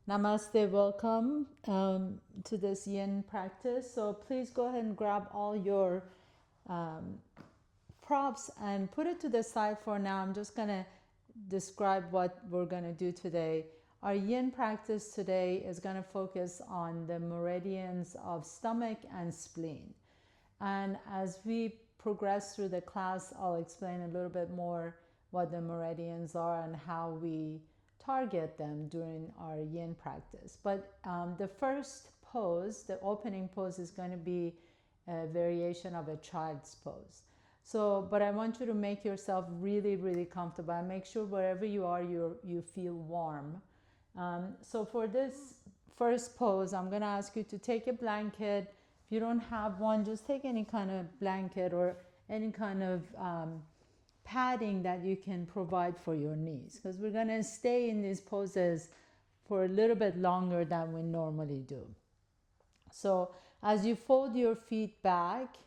Namaste, welcome to this yin practice. So please go ahead and grab all your um, props and put it to the side for now. I'm just going to describe what we're going to do today. Our yin practice today is going to focus on the meridians of stomach and spleen. And as we progress through the class, I'll explain a little bit more what the meridians are and how we target them during our yin practice. But the first pose, the opening pose, is going to be a variation of a child's pose. So, but I want you to make yourself really, really comfortable and make sure wherever you are, you feel warm. So for this first pose, I'm going to ask you to take a blanket. If you don't have one, just take any kind of blanket or any kind of padding that you can provide for your knees, because we're going to stay in these poses for a little bit longer than we normally do. So as you fold your feet back,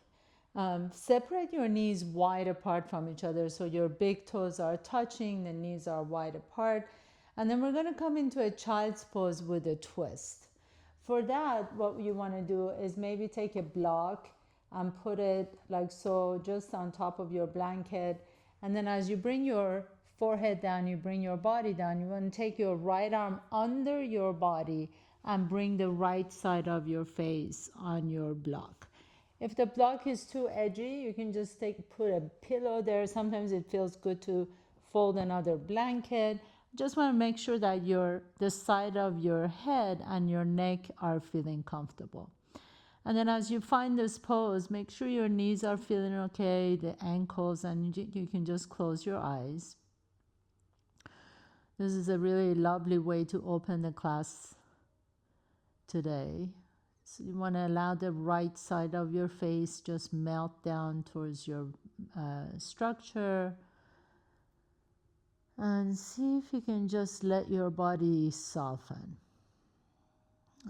separate your knees wide apart from each other so your big toes are touching, the knees are wide apart. And then we're going to come into a child's pose with a twist. For that, what you want to do is maybe take a block and put it like so just on top of your blanket. And then as you bring your forehead down, you bring your body down, you want to take your right arm under your body and bring the right side of your face on your block. If the block is too edgy, you can just put a pillow there. Sometimes it feels good to fold another blanket. Just want to make sure that the side of your head and your neck are feeling comfortable. And then as you find this pose, make sure your knees are feeling okay, the ankles, and you can just close your eyes. This is a really lovely way to open the class today. So you want to allow the right side of your face just melt down towards your structure. And see if you can just let your body soften.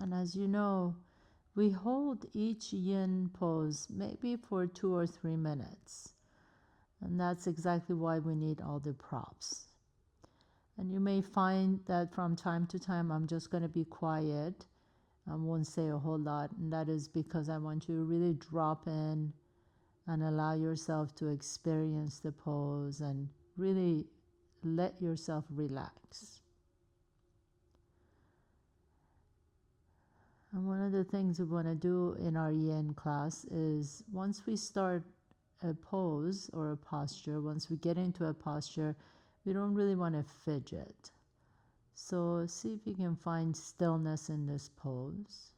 And as you know, we hold each yin pose maybe for 2 or 3 minutes. And that's exactly why we need all the props. And you may find that from time to time I'm just going to be quiet. I won't say a whole lot. And that is because I want you to really drop in and allow yourself to experience the pose and really let yourself relax. And one of the things we want to do in our yin class is once we start a pose or a posture, once we get into a posture, we don't really want to fidget. So see if you can find stillness in this pose.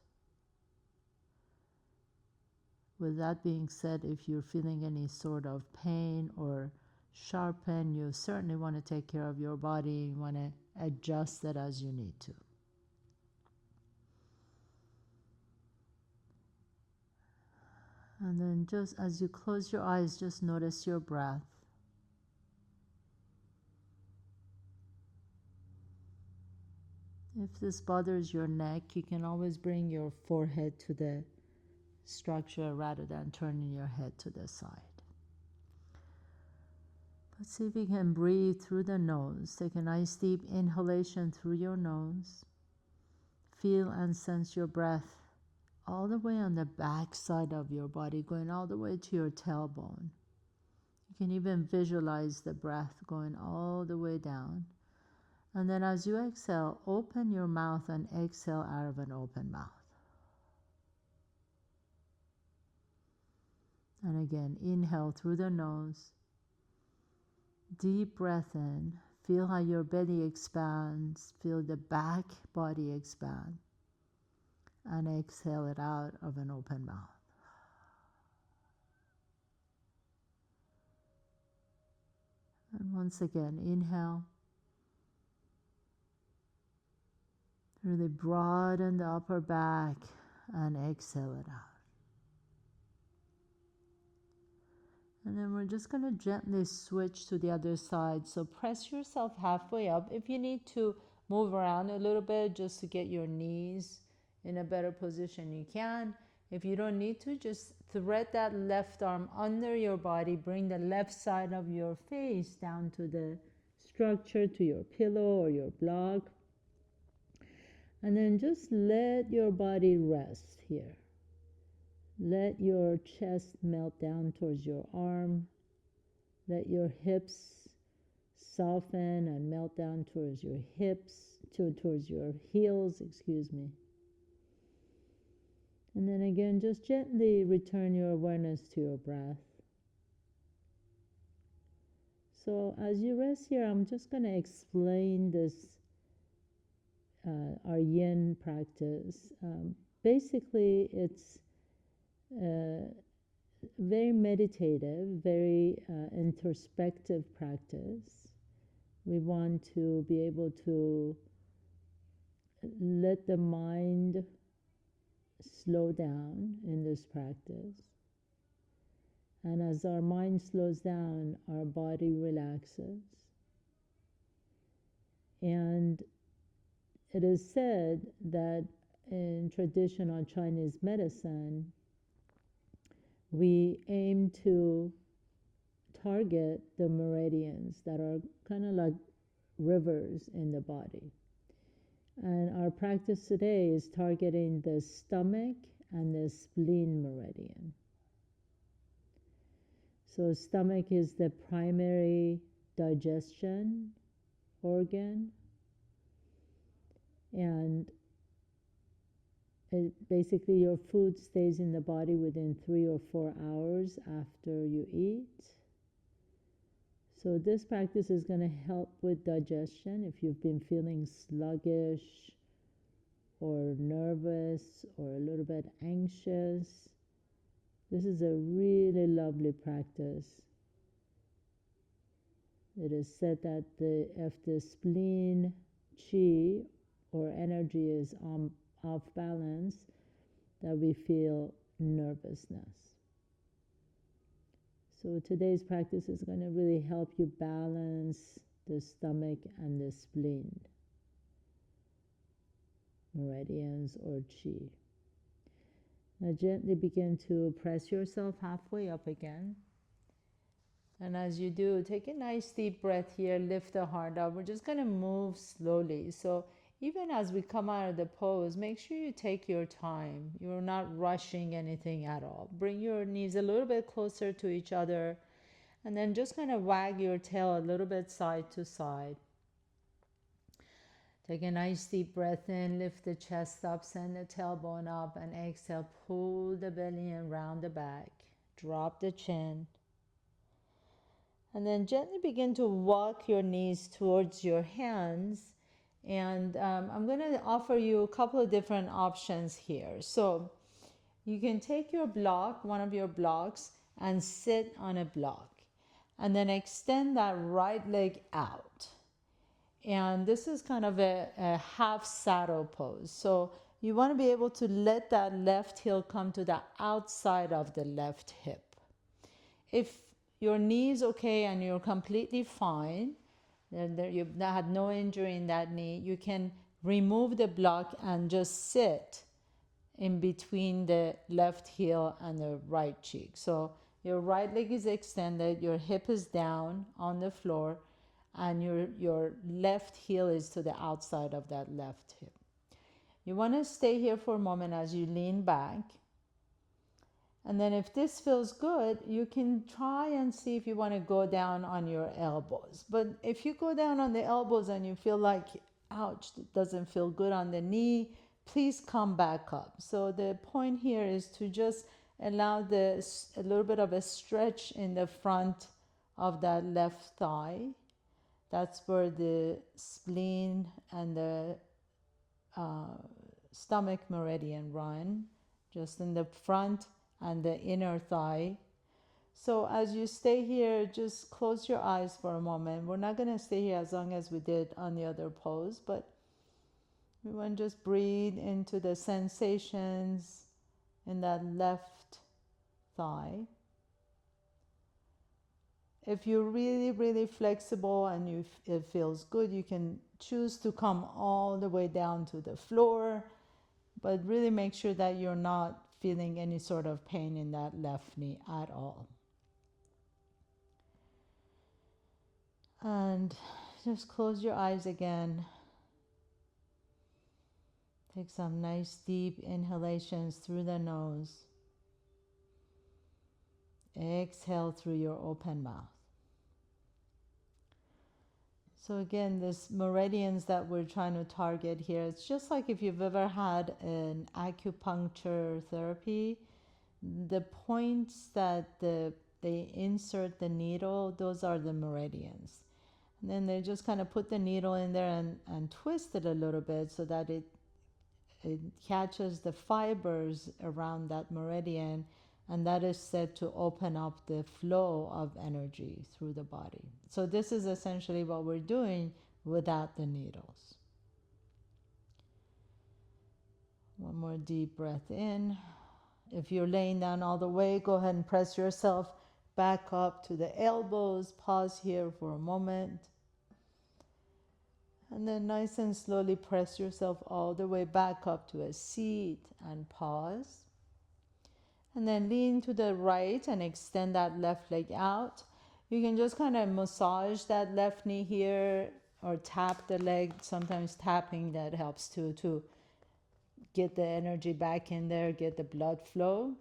With that being said, if you're feeling any sort of pain or sharp pain, you certainly want to take care of your body. You want to adjust it as you need to. And then just as you close your eyes, just notice your breath. If this bothers your neck, you can always bring your forehead to the structure rather than turning your head to the side. But see if you can breathe through the nose. Take a nice deep inhalation through your nose. Feel and sense your breath all the way on the back side of your body, going all the way to your tailbone. You can even visualize the breath going all the way down. And then as you exhale, open your mouth and exhale out of an open mouth. And again, inhale through the nose. Deep breath in. Feel how your belly expands. Feel the back body expand. And exhale it out of an open mouth. And once again, inhale. Really broaden the upper back and exhale it out. And then we're just going to gently switch to the other side. So press yourself halfway up. If you need to move around a little bit just to get your knees in a better position, you can. If you don't need to, just thread that left arm under your body. Bring the left side of your face down to the structure, to your pillow or your block. And then just let your body rest here. Let your chest melt down towards your arm. Let your hips soften and melt down towards your hips, towards your heels, excuse me. And then again, just gently return your awareness to your breath. So as you rest here, I'm just going to explain this, our yin practice. Basically, it's very meditative, very introspective practice. We want to be able to let the mind slow down in this practice. And as our mind slows down, our body relaxes. And it is said that in traditional Chinese medicine, we aim to target the meridians that are kind of like rivers in the body. And our practice today is targeting the stomach and the spleen meridian. So stomach is the primary digestion organ, and basically your food stays in the body within 3 or 4 hours after you eat. So this practice is going to help with digestion if you've been feeling sluggish or nervous or a little bit anxious. This is a really lovely practice. It is said that if the spleen chi or energy is off balance, that we feel nervousness. So today's practice is going to really help you balance the stomach and the spleen meridians or chi. Now gently begin to press yourself halfway up again. And as you do, take a nice deep breath here, lift the heart up. We're just going to move slowly. So even as we come out of the pose, make sure you take your time. You're not rushing anything at all. Bring your knees a little bit closer to each other, and then just kind of wag your tail a little bit side to side. Take a nice deep breath in, lift the chest up, send the tailbone up, and exhale, pull the belly in, round the back, drop the chin. And then gently begin to walk your knees towards your hands. And I'm going to offer you a couple of different options here. So you can take your block, one of your blocks, and sit on a block. And then extend that right leg out. And this is kind of a half saddle pose. So you want to be able to let that left heel come to the outside of the left hip. If your knee is okay and you're completely fine, you've had no injury in that knee, you can remove the block and just sit in between the left heel and the right cheek. So your right leg is extended, your hip is down on the floor, and your left heel is to the outside of that left hip. You want to stay here for a moment as you lean back. And then if this feels good, you can try and see if you want to go down on your elbows. But if you go down on the elbows and you feel like, ouch, it doesn't feel good on the knee, please come back up. So the point here is to just allow a little bit of a stretch in the front of that left thigh. That's where the spleen and the stomach meridian run, just in the front and the inner thigh. So as you stay here, just close your eyes for a moment. We're not going to stay here as long as we did on the other pose, but we want to just breathe into the sensations in that left thigh. If you're really, really flexible and it feels good, you can choose to come all the way down to the floor, but really make sure that you're not feeling any sort of pain in that left knee at all. And just close your eyes again. Take some nice deep inhalations through the nose. Exhale through your open mouth. So again, this meridians that we're trying to target here, it's just like if you've ever had an acupuncture therapy, the points that they insert the needle, those are the meridians. And then they just kind of put the needle in there and twist it a little bit so that it catches the fibers around that meridian, and that is said to open up the flow of energy through the body. So this is essentially what we're doing without the needles. One more deep breath in. If you're laying down all the way, go ahead and press yourself back up to the elbows. Pause here for a moment. And then nice and slowly press yourself all the way back up to a seat and pause. And then lean to the right and extend that left leg out. You can just kind of massage that left knee here or tap the leg. Sometimes tapping that helps too, to get the energy back in there, get the blood flow.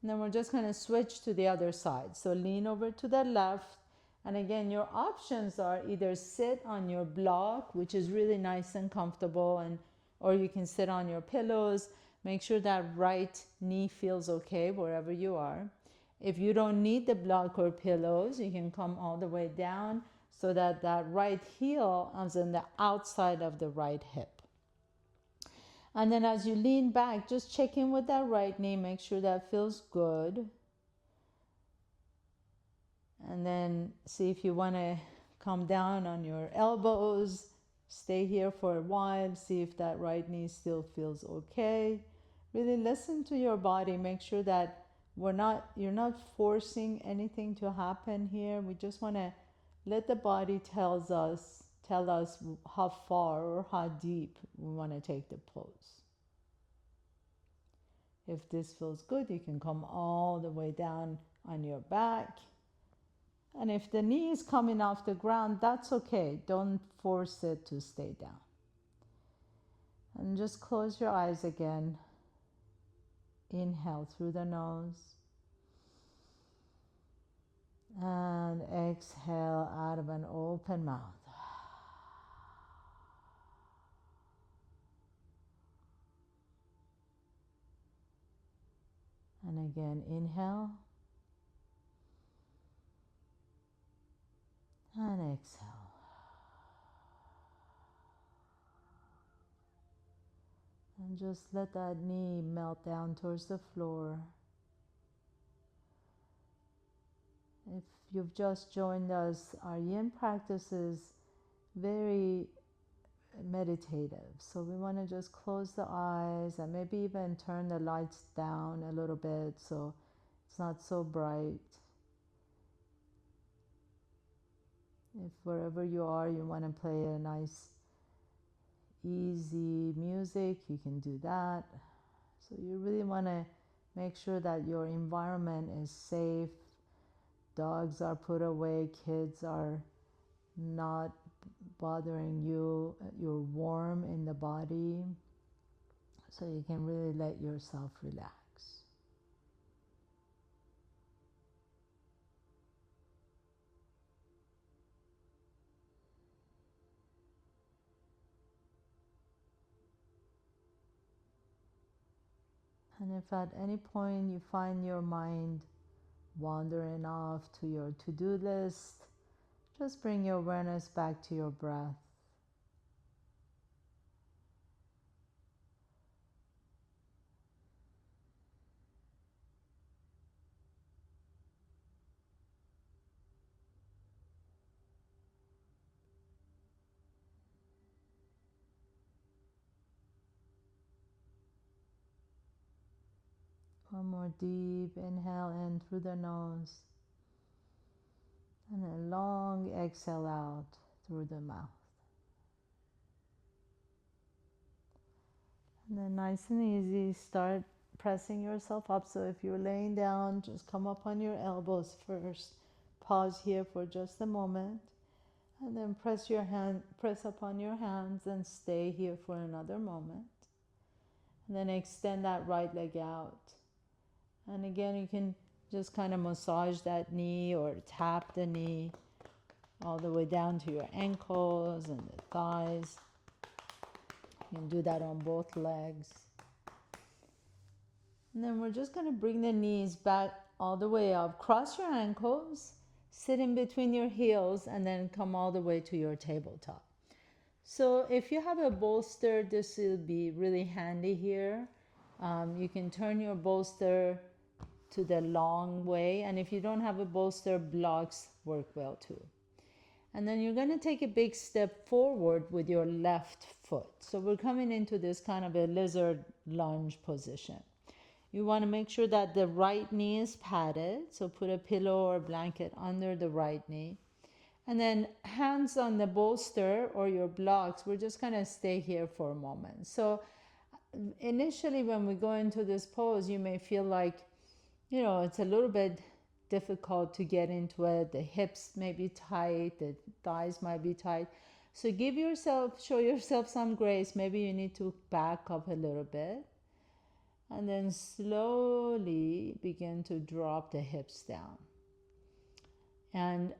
And then we're just going to switch to the other side. So lean over to the left. And again, your options are either sit on your block, which is really nice and comfortable, or you can sit on your pillows. Make sure that right knee feels okay wherever you are. If you don't need the block or pillows, you can come all the way down so that that right heel is on the outside of the right hip. And then as you lean back, just check in with that right knee, make sure that feels good. And then see if you want to come down on your elbows. Stay here for a while, see if that right knee still feels okay. Really listen to your body. Make sure that you're not forcing anything to happen here. We just want to let the body tell us how far or how deep we want to take the pose. If this feels good, you can come all the way down on your back. And if the knee is coming off the ground, that's okay. Don't force it to stay down. And just close your eyes again. Inhale through the nose. And exhale out of an open mouth. And again, inhale. And exhale. And just let that knee melt down towards the floor. If you've just joined us, our yin practice is very meditative. So we want to just close the eyes and maybe even turn the lights down a little bit so it's not so bright. If wherever you are, you want to play a nice, easy music, you can do that. So you really want to make sure that your environment is safe. Dogs are put away, kids are not bothering you, you're warm in the body, so you can really let yourself relax. And if at any point you find your mind wandering off to your to-do list, just bring your awareness back to your breath. One more deep inhale in through the nose. And a long exhale out through the mouth. And then nice and easy, start pressing yourself up. So if you're laying down, just come up on your elbows first. Pause here for just a moment. And then press up on your hands and stay here for another moment. And then extend that right leg out. And again, you can just kind of massage that knee or tap the knee all the way down to your ankles and the thighs. You can do that on both legs. And then we're just going to bring the knees back all the way up. Cross your ankles, sit in between your heels, and then come all the way to your tabletop. So if you have a bolster, this will be really handy here. You can turn your bolster to the long way, and if you don't have a bolster, blocks work well too. And then you're going to take a big step forward with your left foot. So we're coming into this kind of a lizard lunge position. You want to make sure that the right knee is padded. So put a pillow or blanket under the right knee. And then hands on the bolster or your blocks. We're just going to stay here for a moment. So initially when we go into this pose, you may feel like, it's a little bit difficult to get into it. The hips may be tight, the thighs might be tight. So show yourself some grace. Maybe you need to back up a little bit. And then slowly begin to drop the hips down. And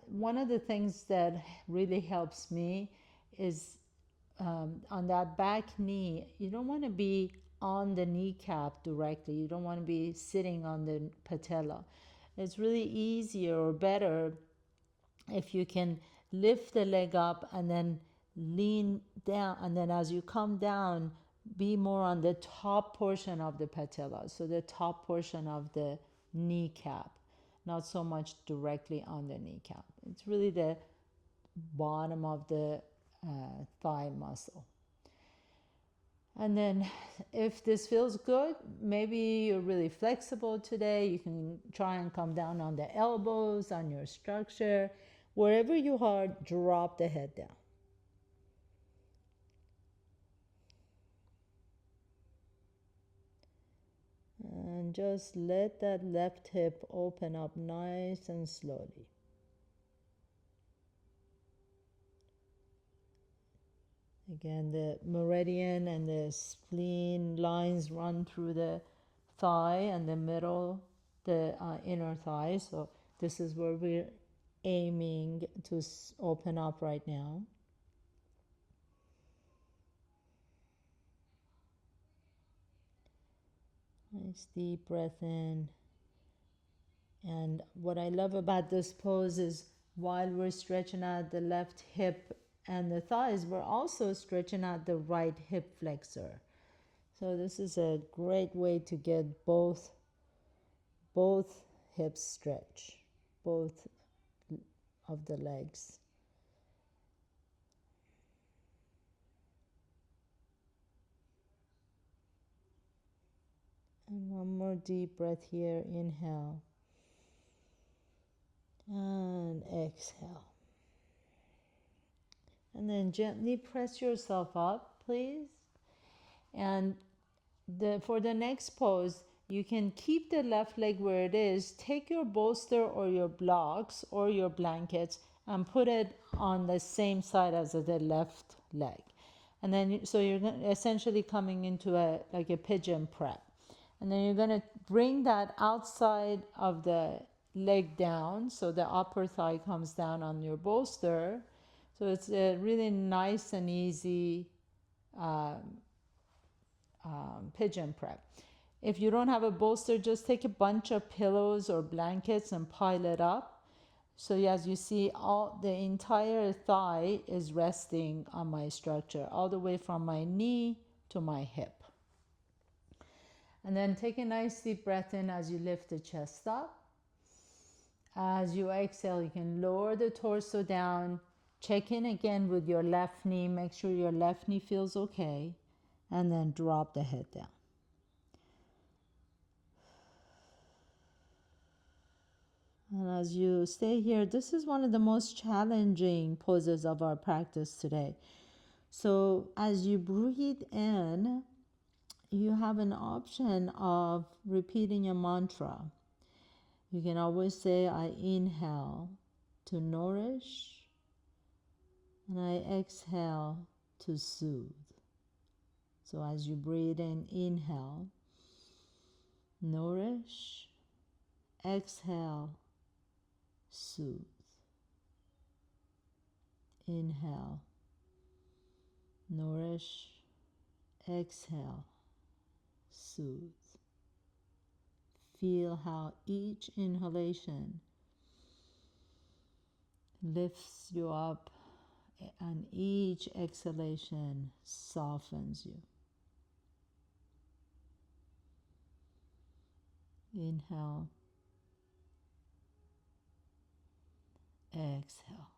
one of the things that really helps me is on that back knee, you don't want to be on the kneecap directly. You don't want to be sitting on the patella. It's really easier or better if you can lift the leg up and then lean down. And then as you come down, be more on the top portion of the patella. So the top portion of the kneecap, not so much directly on the kneecap. It's really the bottom of the thigh muscle. And then if this feels good, maybe you're really flexible today. You can try and come down on the elbows, on your structure. Wherever you are, drop the head down. And just let that left hip open up nice and slowly. Again, the meridian and the spleen lines run through the thigh and the middle, the inner thigh. So this is where we're aiming to open up right now. Nice deep breath in. And what I love about this pose is while we're stretching out the left hip and the thighs, we're also stretching out the right hip flexor. So this is a great way to get both hips stretch, both of the legs. And one more deep breath here. Inhale. And exhale. And then gently press yourself up, please. And for the next pose, you can keep the left leg where it is. Take your bolster or your blocks or your blankets and put it on the same side as the left leg. And then, so you're essentially coming into like a pigeon prep. And then you're going to bring that outside of the leg down, so the upper thigh comes down on your bolster. So it's a really nice and easy pigeon prep. If you don't have a bolster, just take a bunch of pillows or blankets and pile it up. So as you see, the entire thigh is resting on my structure, all the way from my knee to my hip. And then take a nice deep breath in as you lift the chest up. As you exhale, you can lower the torso down. Check in again with your left knee. Make sure your left knee feels okay. And then drop the head down. And as you stay here, this is one of the most challenging poses of our practice today. So as you breathe in, you have an option of repeating a mantra. You can always say, I inhale to nourish, and I exhale to soothe. So as you breathe in, inhale, nourish, exhale, soothe. Inhale, nourish, exhale, soothe. Feel how each inhalation lifts you up and each exhalation softens you. Inhale, exhale.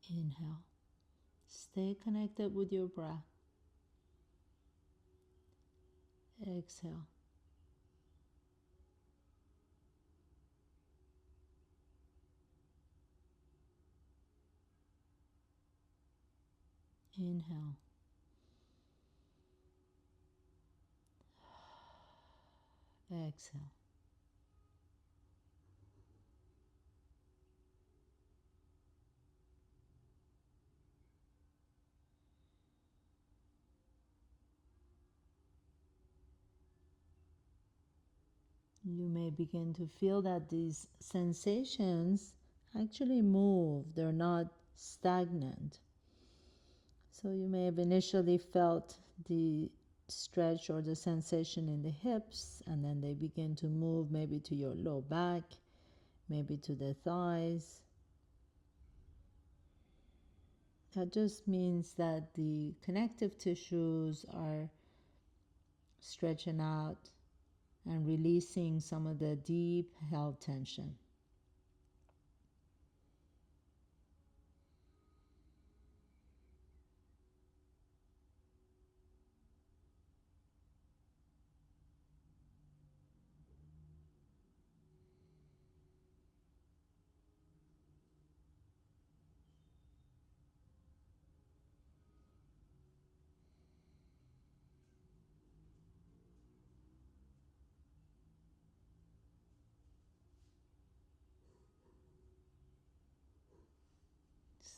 Inhale. Stay connected with your breath. Exhale. Inhale. Exhale. You may begin to feel that these sensations actually move. They're not stagnant. So you may have initially felt the stretch or the sensation in the hips, and then they begin to move maybe to your low back, maybe to the thighs. That just means that the connective tissues are stretching out and releasing some of the deep held tension.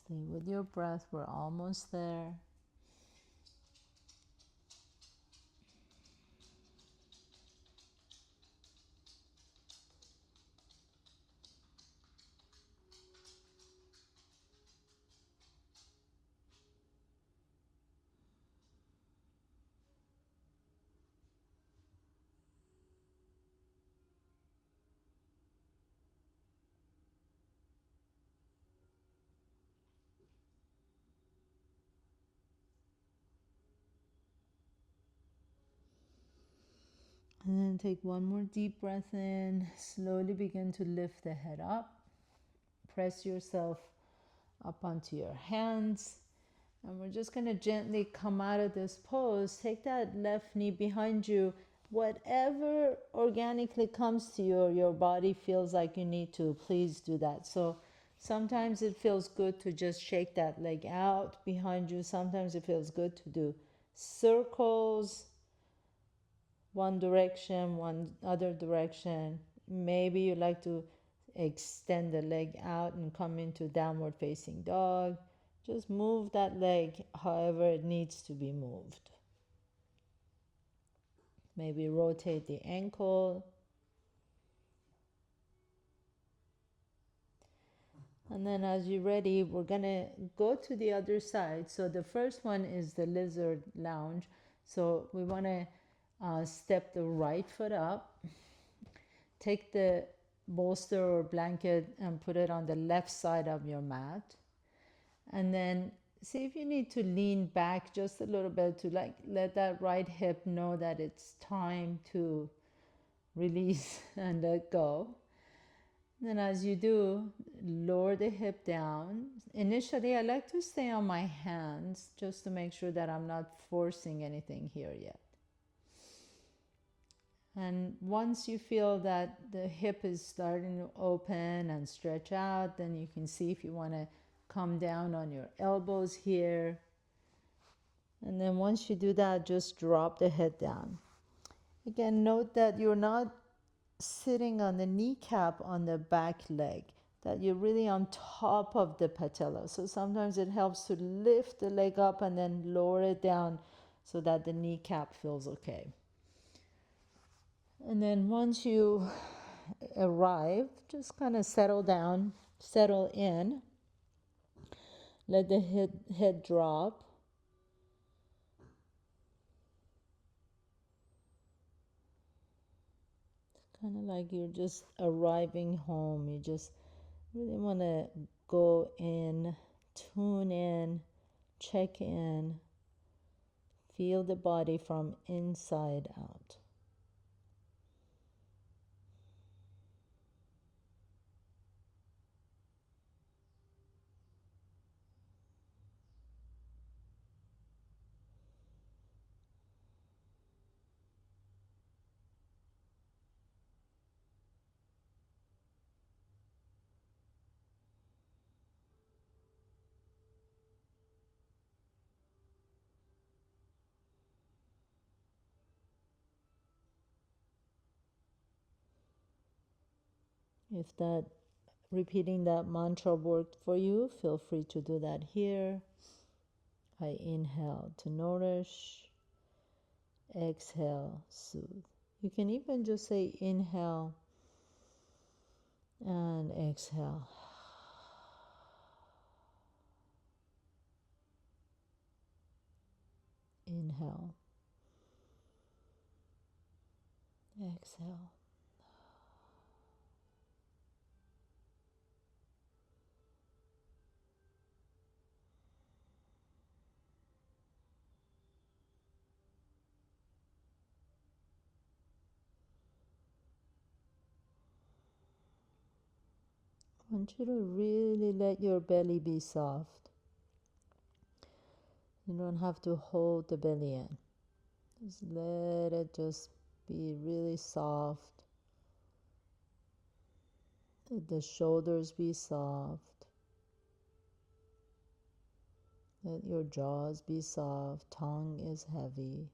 Stay with your breath. We're almost there. And then take one more deep breath in. Slowly begin to lift the head up. Press yourself up onto your hands. And we're just going to gently come out of this pose. Take that left knee behind you. Whatever organically comes to you or your body feels like you need to, please do that. So sometimes it feels good to just shake that leg out behind you. Sometimes it feels good to do circles, one direction, one other direction. Maybe you like to extend the leg out and come into downward facing dog. Just move that leg however it needs to be moved. Maybe rotate the ankle. And then as you're ready, we're going to go to the other side. So the first one is the lizard lounge. So we want to step the right foot up. Take the bolster or blanket and put it on the left side of your mat. And then see if you need to lean back just a little bit to let that right hip know that it's time to release and let go. Then as you do, lower the hip down. Initially, I like to stay on my hands just to make sure that I'm not forcing anything here yet. And once you feel that the hip is starting to open and stretch out, then you can see if you want to come down on your elbows here. And then once you do that, just drop the head down. Again, note that you're not sitting on the kneecap on the back leg, that you're really on top of the patella. So sometimes it helps to lift the leg up and then lower it down so that the kneecap feels okay. And then once you arrive, just kind of settle down, settle in, let the head drop. Kind of like you're just arriving home. You just really want to go in, tune in, check in, feel the body from inside out. If that repeating that mantra worked for you, feel free to do that here. I inhale to nourish, exhale, soothe. You can even just say inhale and exhale. Inhale, exhale. I want you to really let your belly be soft. You don't have to hold the belly in. Just let it just be really soft. Let the shoulders be soft. Let your jaws be soft. Tongue is heavy.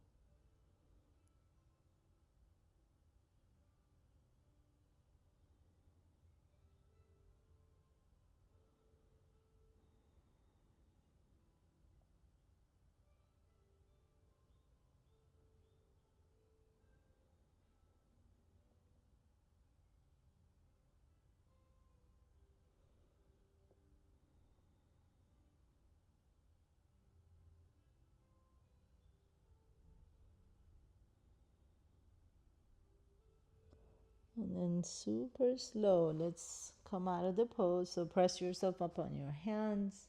And then super slow, let's come out of the pose. So press yourself up on your hands.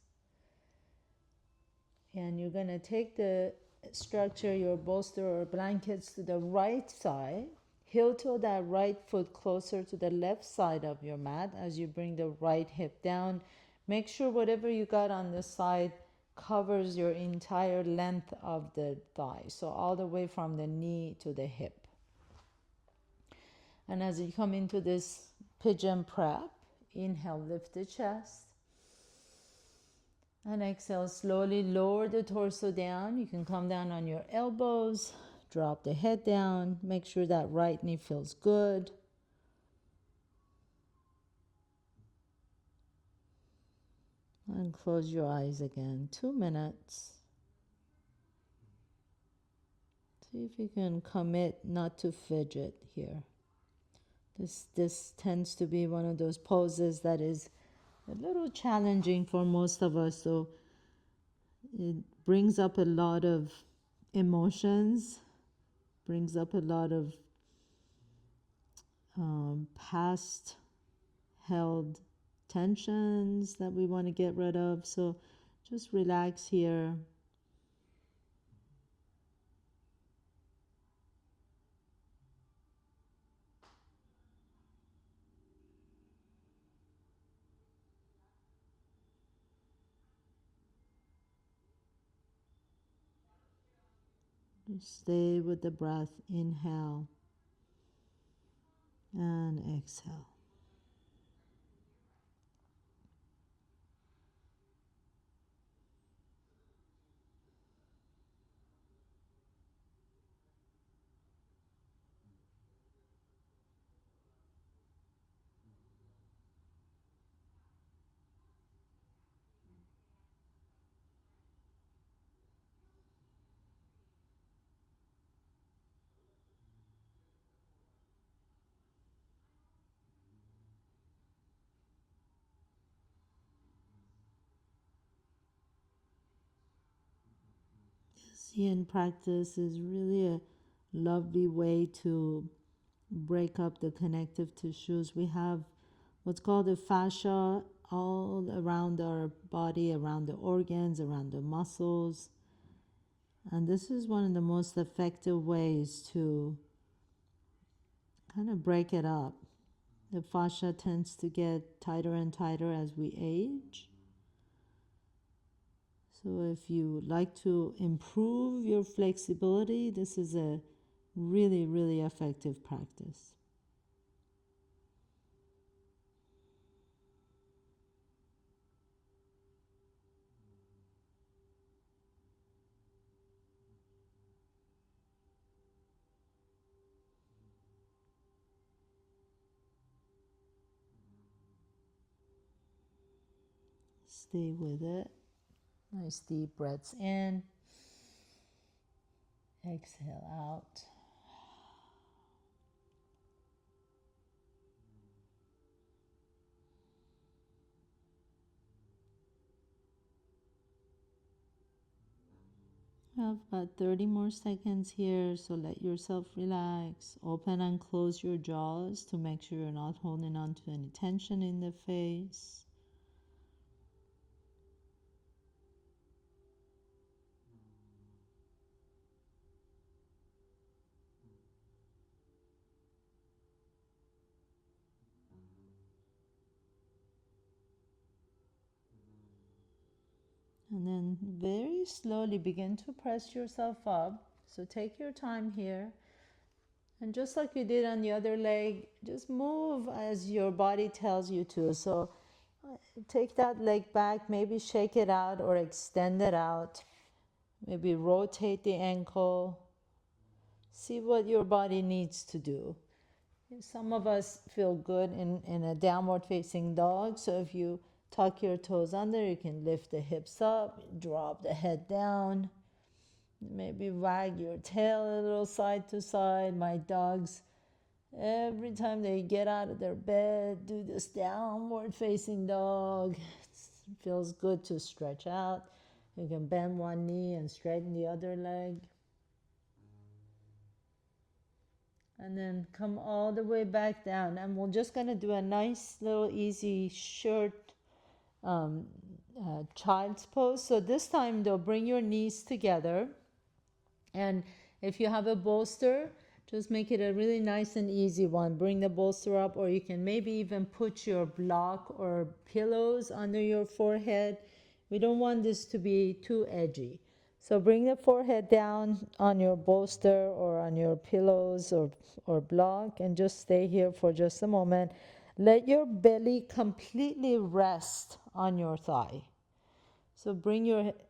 And you're going to take the structure, your bolster or blankets, to the right side. Heel toe that right foot closer to the left side of your mat as you bring the right hip down. Make sure whatever you got on this side covers your entire length of the thigh. So all the way from the knee to the hip. And as you come into this pigeon prep, inhale, lift the chest. And exhale, slowly lower the torso down. You can come down on your elbows, drop the head down. Make sure that right knee feels good. And close your eyes again. 2 minutes. See if you can commit not to fidget here. This tends to be one of those poses that is a little challenging for most of us. So it brings up a lot of emotions, brings up a lot of past held tensions that we want to get rid of. So just relax here. Just stay with the breath. Inhale and exhale. yin practice is really a lovely way to break up the connective tissues. We have what's called the fascia all around our body, around the organs, around the muscles. And this is one of the most effective ways to kind of break it up. The fascia tends to get tighter and tighter as we age. So if you like to improve your flexibility, this is a really, really effective practice. Stay with it. Nice deep breaths in. Exhale out. We have about 30 more seconds here, so let yourself relax. Open and close your jaws to make sure you're not holding on to any tension in the face. And then very slowly begin to press yourself up. So take your time here. And just like you did on the other leg, just move as your body tells you to. So take that leg back, maybe shake it out or extend it out. Maybe rotate the ankle. See what your body needs to do. Some of us feel good in a downward facing dog. So if you tuck your toes under, you can lift the hips up, drop the head down. Maybe wag your tail a little side to side. My dogs, every time they get out of their bed, do this downward facing dog. It feels good to stretch out. You can bend one knee and straighten the other leg. And then come all the way back down. And we're just going to do a nice little easy short child's pose. So this time though, bring your knees together. And if you have a bolster, just make it a really nice and easy one. Bring the bolster up, or you can maybe even put your block or pillows under your forehead. We don't want this to be too edgy. So bring the forehead down on your bolster or on your pillows or block, and just stay here for just a moment. Let your belly completely rest on your thigh. So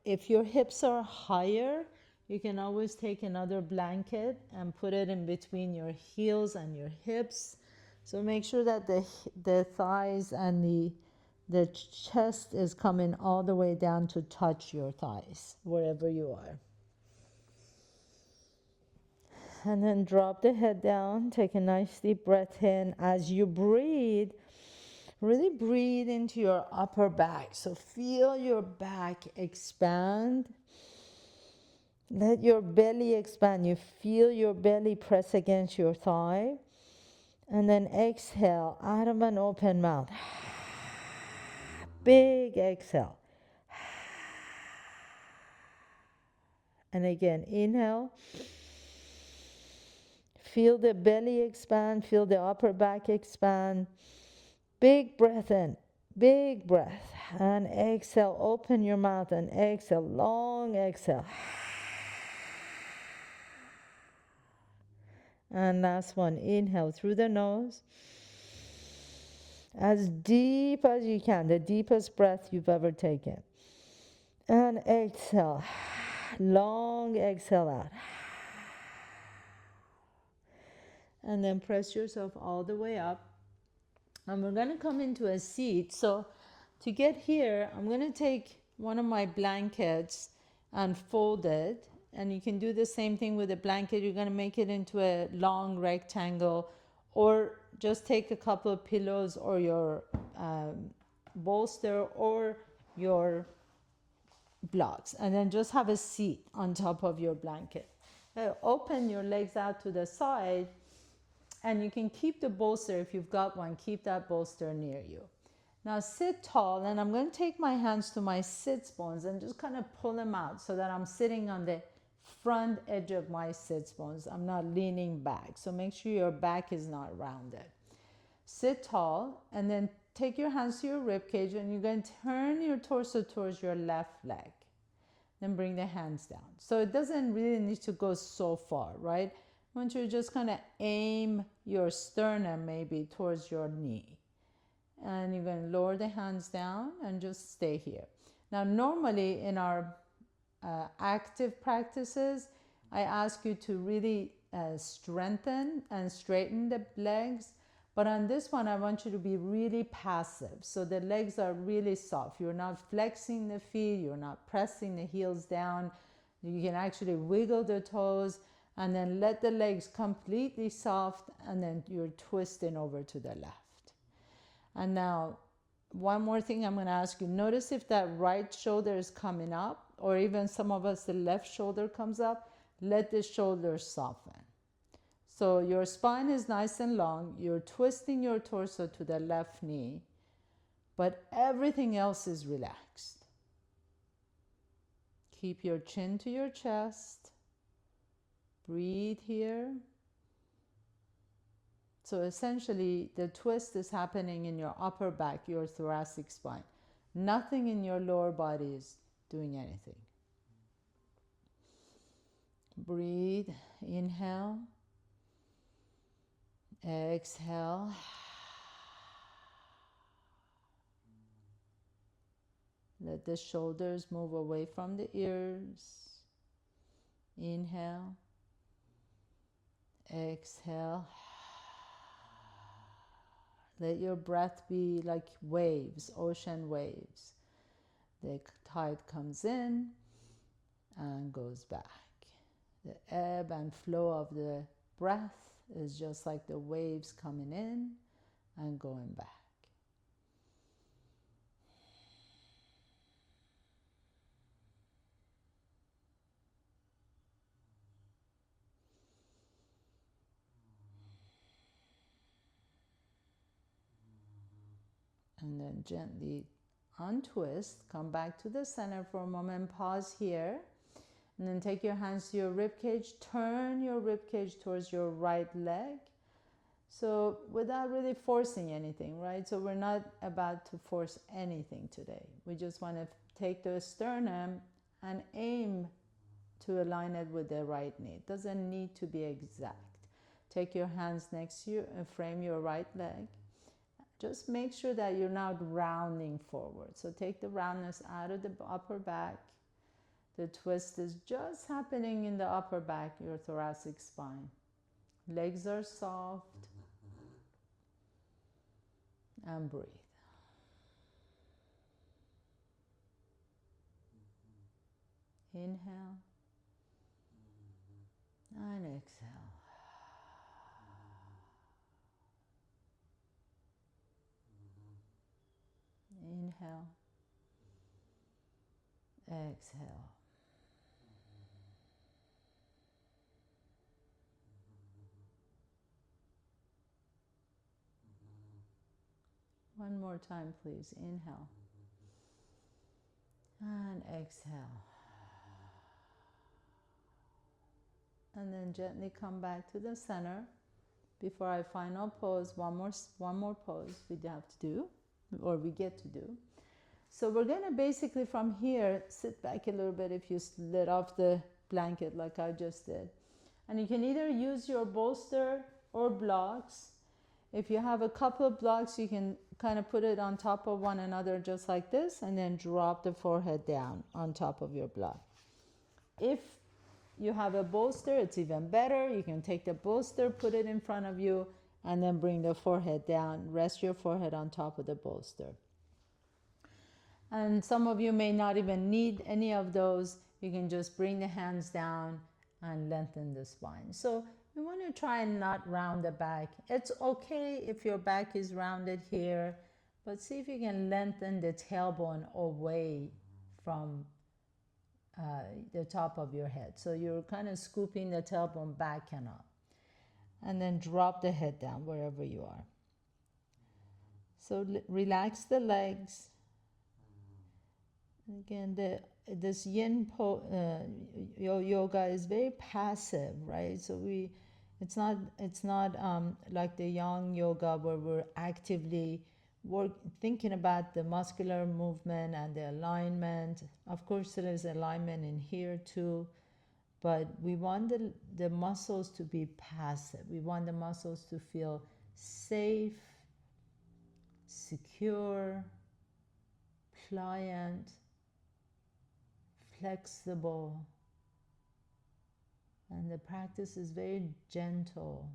if your hips are higher, you can always take another blanket and put it in between your heels and your hips. So make sure that the thighs and the chest is coming all the way down to touch your thighs, wherever you are. And then drop the head down. Take a nice deep breath in. As you breathe, really breathe into your upper back. So feel your back expand. Let your belly expand. You feel your belly press against your thigh. And then exhale out of an open mouth. Big exhale. And again, inhale. Feel the belly expand. Feel the upper back expand. Big breath in. Big breath. And exhale. Open your mouth and exhale. Long exhale. And last one, inhale through the nose. As deep as you can, the deepest breath you've ever taken. And exhale. Long exhale out. And then press yourself all the way up. And we're going to come into a seat. So to get here, I'm going to take one of my blankets and fold it. And you can do the same thing with a blanket. You're going to make it into a long rectangle, or just take a couple of pillows or your bolster or your blocks, and then just have a seat on top of your blanket. Open your legs out to the side, and you can keep the bolster, if you've got one, keep that bolster near you. Now sit tall, and I'm going to take my hands to my sits bones and just kind of pull them out so that I'm sitting on the front edge of my sits bones. I'm not leaning back, so make sure your back is not rounded. Sit tall, and then take your hands to your rib cage, and you're going to turn your torso towards your left leg. Then bring the hands down. So it doesn't really need to go so far, right? I want you to just kind of aim your sternum maybe towards your knee. And you're going to lower the hands down and just stay here. Now, normally in our active practices, I ask you to really strengthen and straighten the legs. But on this one, I want you to be really passive. So the legs are really soft. You're not flexing the feet. You're not pressing the heels down. You can actually wiggle the toes and then let the legs completely soft, and then you're twisting over to the left. And now, one more thing I'm going to ask you. Notice if that right shoulder is coming up, or even some of us, the left shoulder comes up. Let the shoulder soften. So your spine is nice and long. You're twisting your torso to the left knee, but everything else is relaxed. Keep your chin to your chest. Breathe here. So essentially, the twist is happening in your upper back, your thoracic spine. Nothing in your lower body is doing anything. Breathe. Inhale. Exhale. Let the shoulders move away from the ears. Inhale. Exhale. Let your breath be like waves, ocean waves. The tide comes in and goes back. The ebb and flow of the breath is just like the waves coming in and going back. And then gently untwist, come back to the center for a moment, pause here, and then take your hands to your rib cage, turn your rib cage towards your right leg. So without really forcing anything, right? So we're not about to force anything today. We just want to take the sternum and aim to align it with the right knee. It doesn't need to be exact. Take your hands next to you and frame your right leg. Just make sure that you're not rounding forward. So take the roundness out of the upper back. The twist is just happening in the upper back, your thoracic spine. Legs are soft. And breathe. Inhale. And exhale. Inhale. Exhale. One more time, please. Inhale. And exhale. And then gently come back to the center. Before I final pose, one more pose we have to do, or we get to do. So we're going to basically from here sit back a little bit if you slid off the blanket like I just did. And you can either use your bolster or blocks. If you have a couple of blocks, you can kind of put it on top of one another just like this, and then drop the forehead down on top of your block. If you have a bolster, it's even better. You can take the bolster, put it in front of you, and then bring the forehead down. Rest your forehead on top of the bolster. And some of you may not even need any of those. You can just bring the hands down and lengthen the spine. So we want to try and not round the back. It's okay if your back is rounded here, but see if you can lengthen the tailbone away from the top of your head. So you're kind of scooping the tailbone back and up. And then drop the head down wherever you are. So relax the legs. Again, this yin yoga is very passive, right? So it's not like the yang yoga where we're actively thinking about the muscular movement and the alignment. Of course, there is alignment in here too, but we want the muscles to be passive. We want the muscles to feel safe, secure, pliant, flexible, and the practice is very gentle,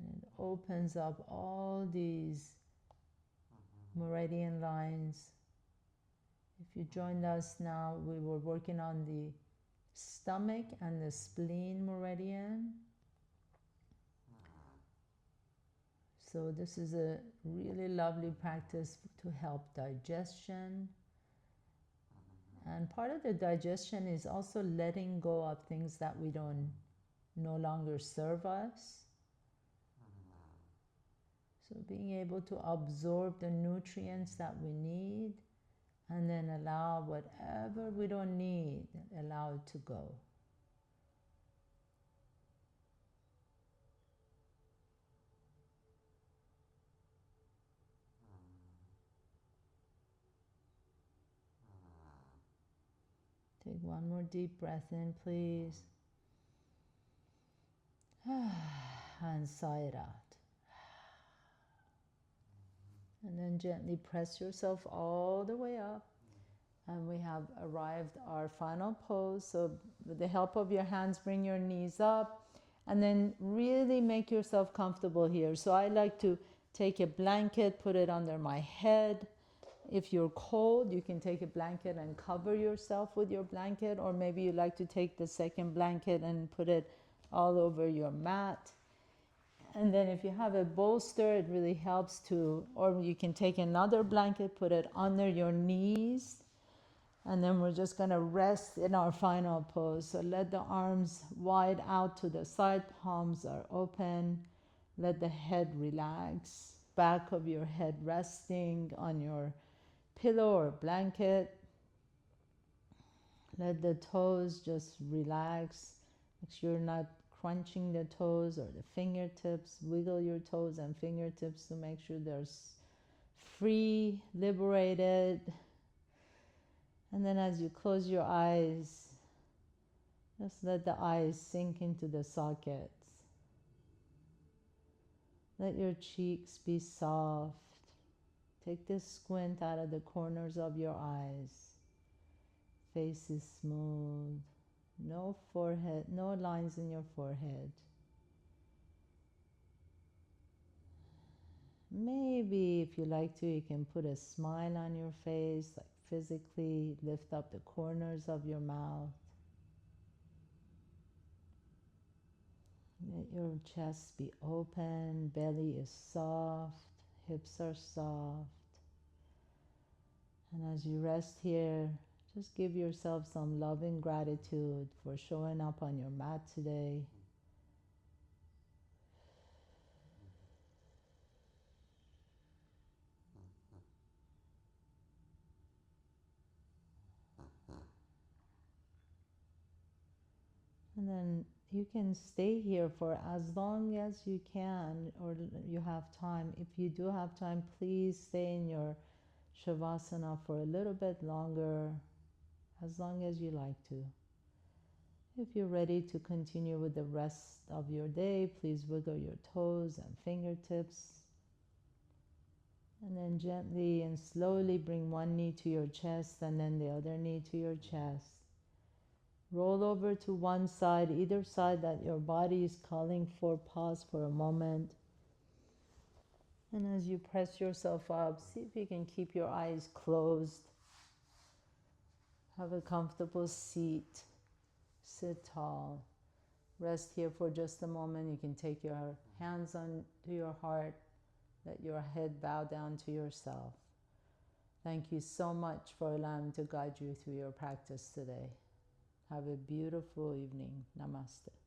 and it opens up all these meridian lines. If you joined us now, we were working on the stomach and the spleen meridian. So this is a really lovely practice to help digestion. And part of the digestion is also letting go of things that we don't no longer serve us. So being able to absorb the nutrients that we need and then allow whatever we don't need, allow it to go. Take one more deep breath in, please. And sigh it out. And then gently press yourself all the way up. And we have arrived our final pose. So with the help of your hands, bring your knees up. And then really make yourself comfortable here. So I like to take a blanket, put it under my head. If you're cold, you can take a blanket and cover yourself with your blanket, or maybe you like to take the second blanket and put it all over your mat. And then if you have a bolster, it really helps to, or you can take another blanket, put it under your knees, and then we're just going to rest in our final pose. So let the arms wide out to the side, palms are open, let the head relax, back of your head resting on your pillow or blanket. Let the toes just relax. Make sure you're not crunching the toes or the fingertips. Wiggle your toes and fingertips to make sure they're free, liberated. And then as you close your eyes, just let the eyes sink into the sockets. Let your cheeks be soft. Take this squint out of the corners of your eyes. Face is smooth. No forehead, no lines in your forehead. Maybe if you like to, you can put a smile on your face, like physically lift up the corners of your mouth. Let your chest be open, belly is soft, hips are soft. And as you rest here, just give yourself some loving gratitude for showing up on your mat today. And then you can stay here for as long as you can, or you have time. If you do have time, please stay in your Shavasana for a little bit longer, as long as you like to. If you're ready to continue with the rest of your day, please wiggle your toes and fingertips. And then gently and slowly bring one knee to your chest and then the other knee to your chest. Roll over to one side, either side that your body is calling for. Pause for a moment. And as you press yourself up, see if you can keep your eyes closed. Have a comfortable seat. Sit tall. Rest here for just a moment. You can take your hands onto your heart. Let your head bow down to yourself. Thank you so much for allowing me to guide you through your practice today. Have a beautiful evening. Namaste.